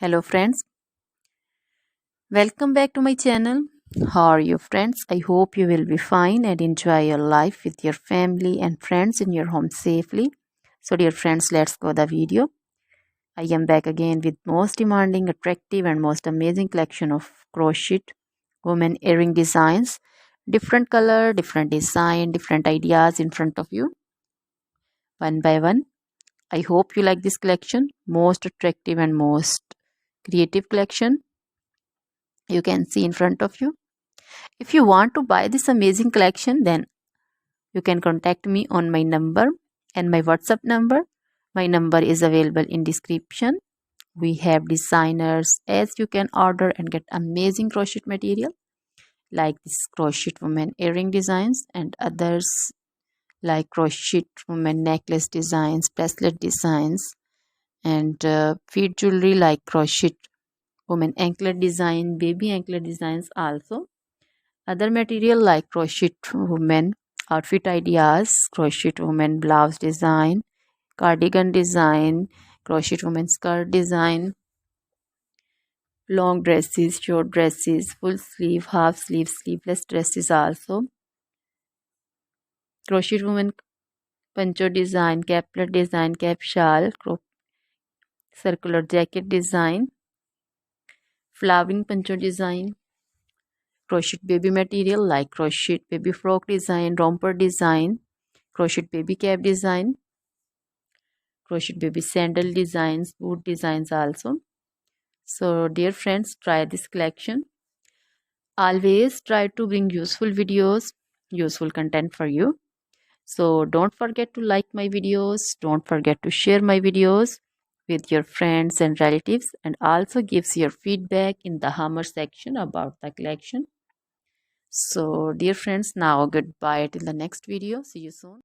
Hello friends, welcome back to my channel. How are you friends? I hope you will be fine and enjoy your life with your family and friends in your home safely. So dear friends, let's go the video. I am back again with most demanding, attractive and most amazing collection of crochet women earring designs. Different color, different design, different ideas in front of you. One by one. I hope you like this collection. Most attractive and most creative collection you can see in front of you. If you want to buy this amazing collection, then you can contact me on my number and my WhatsApp number. My number is available in description. We have designers as you can order and get amazing crochet material like this crochet woman earring designs and others like crochet woman necklace designs, bracelet designs and feet jewelry like crochet woman anklet design, baby anklet designs also. Other material like crochet women outfit ideas, crochet women blouse design, cardigan design, crochet women skirt design, long dresses, short dresses, full sleeve, half sleeve, sleeveless dresses also, crochet women poncho design, caplet design, cap shawl, circular jacket design, flowering poncho design, crochet baby material like crochet baby frock design, romper design, crochet baby cap design, crochet baby sandal designs, boot designs also. So dear friends, try this collection. Always try to bring useful videos, useful content for you. So don't forget to like my videos, don't forget to share my videos with your friends and relatives, and also gives your feedback in the hammer section about the collection. So dear friends, now goodbye till the next video. See you soon.